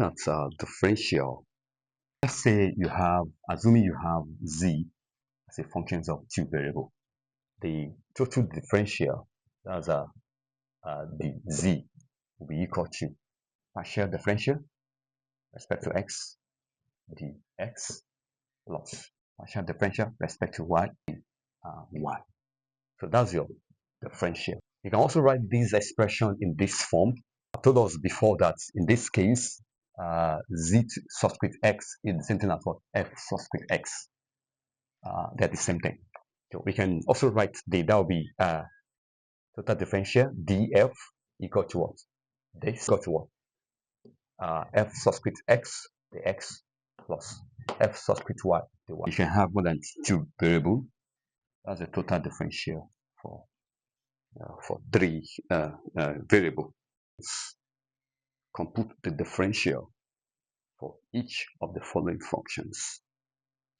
looking at differential, let's say you have, assuming you have z as a function of two variables, the total differential, that's the z, will be equal to partial differential respect to x, dx, plus partial differential respect to y, y. So that's your differential. You can also write this expression in this form. I told us before that in this case, z subscript x is the same thing as what f subscript x. They're the same thing. So we can also write that will be total differential df equal to what? This equal to what? F subscript x, the x, plus f subscript y, the y. You can have more than two variables. That's a total differential for three variables. Compute the differential for each of the following functions.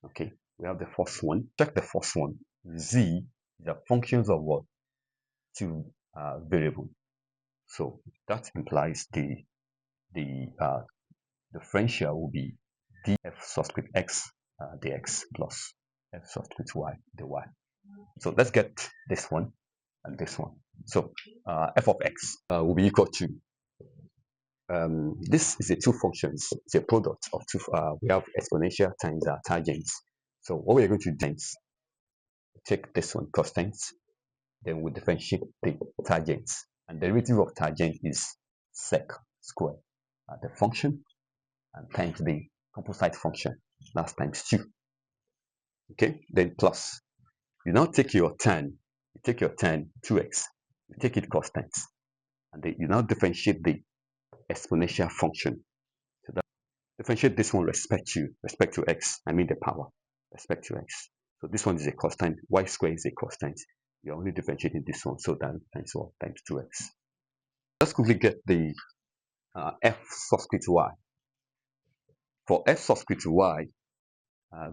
Okay, we have the first one. Check the first one. Z is a function of what? Two variables. So that implies the differential will be df subscript x dx plus f subscript y dy. So let's get this one and this one. So f of x will be equal to this is a two functions. It's a product of two. We have exponential times tangents. So what we're going to do is take this one constant, then we differentiate the tangents, and the derivative of tangent is sec square the function and times the composite function. That's times 2. Okay, then plus. You now take your tan. You take your tan 2x. You take it constant, and then you now differentiate the exponential function. So that differentiate this one respect to x. I mean the power respect to x. So this one is a constant. Y squared is a constant. You're only differentiating this one, so that times what? Times 2x. Let's quickly get the f subscript y. For f subscript y,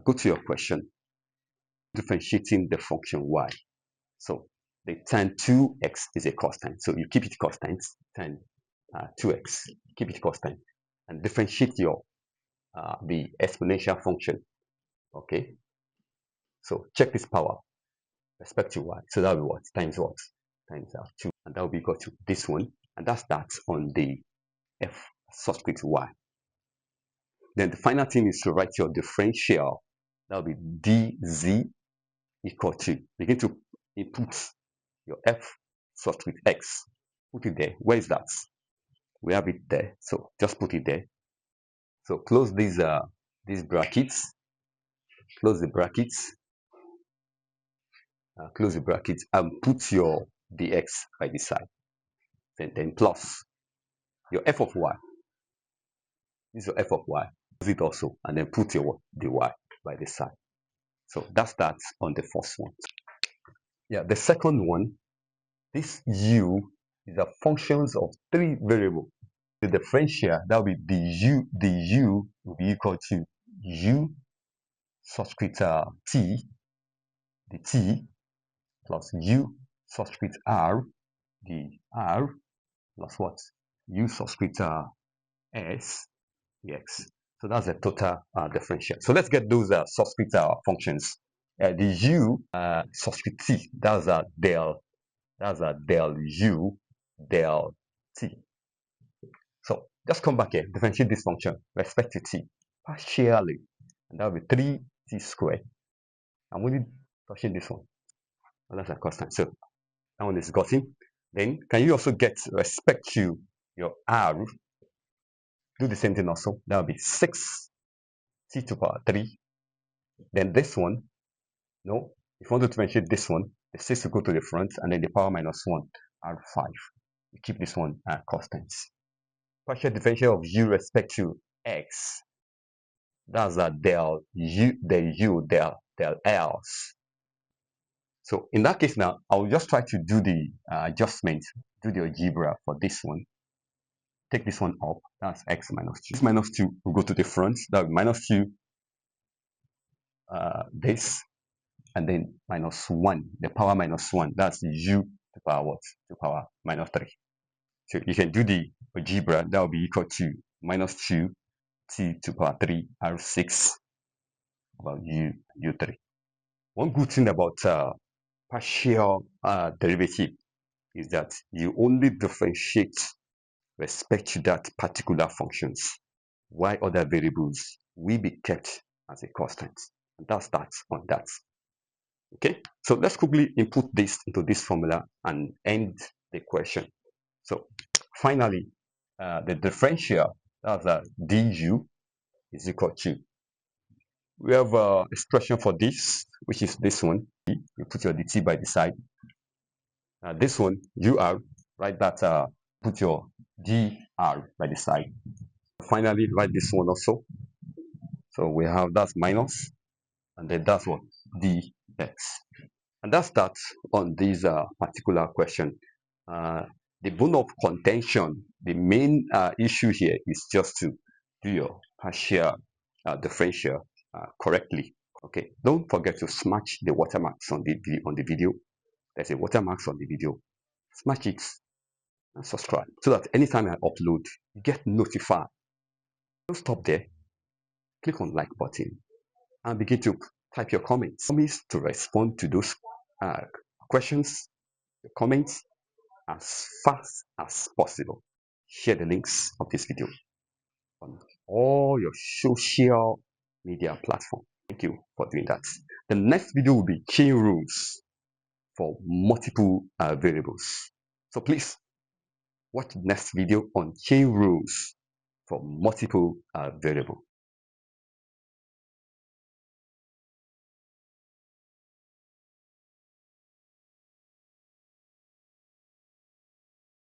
go to your question. Differentiating the function y. So the tan 2x is a constant. So you keep it constant. Tan 2x, keep it constant, and differentiate your the exponential function. Okay. So check this power respect to y. So that will be what? Times what? Times 2, and that will be equal to this one, and that's that on the f subscript y. Then the final thing is to write your differential. That will be dz equal to, begin to input your f subscript x. Put it there. Where is that? We have it there. So just put it there. So close these brackets. Close the brackets. Close the brackets and put your dx by this side. Then plus your f of y. This is your f of y. Close it also, and then put your dy by this side. So that's that on the first one. Yeah, the second one, this u is a functions of three variables. The differential, that will be the u will be equal to u subscript t, the t, plus u subscript r, the r, plus what? U subscript s, the x. So that's the total differential. So let's get those subscript functions. The u subscript t, that's a del u del t. So just come back here, differentiate this function respect to t partially, and that will be 3t squared. I'm only touching this one. Well, that's a constant. So that one is gotten. Then can you also get respect to your r? Do the same thing also. That will be 6t to the power 3. Then this one, no, if you want to differentiate this one, the 6 will go to the front, and then the power minus 1 r5. You keep this one constant. Partial differential of u respect to x. That's a del u del else. So in that case now, I'll just try to do the adjustment, do the algebra for this one. Take this one up, that's x minus 2. This minus 2 will go to the front, that will be minus 2, this, and then minus 1, the power minus 1, that's u to the power what? To the power minus 3. So you can do the algebra, that will be equal to minus 2 t to the power 3 r6 about u3. One good thing about partial derivative is that you only differentiate respect to that particular functions, while other variables will be kept as a constant. And that starts on that. Okay, so let's quickly input this into this formula and end the question. So finally, the differential, that's du, is equal to, we have an expression for this, which is this one. You put your dt by the side. This one, ur, write that, put your dr by the side. Finally, write this one also. So we have that's minus, and then that's what, dx. And that starts on this particular question. The bone of contention, the main issue here is just to do your partial differential correctly. Okay, don't forget to smash the watermarks on the video. There's a watermarks on the video. Smash it and subscribe so that anytime I upload, you get notified. Don't stop there. Click on like button and begin to type your comments. Promise to respond to those questions, the comments, as fast as possible. Share the links of this video on all your social media platforms. Thank you for doing that. The next video will be chain rules for multiple variables. So please watch the next video on chain rules for multiple variables.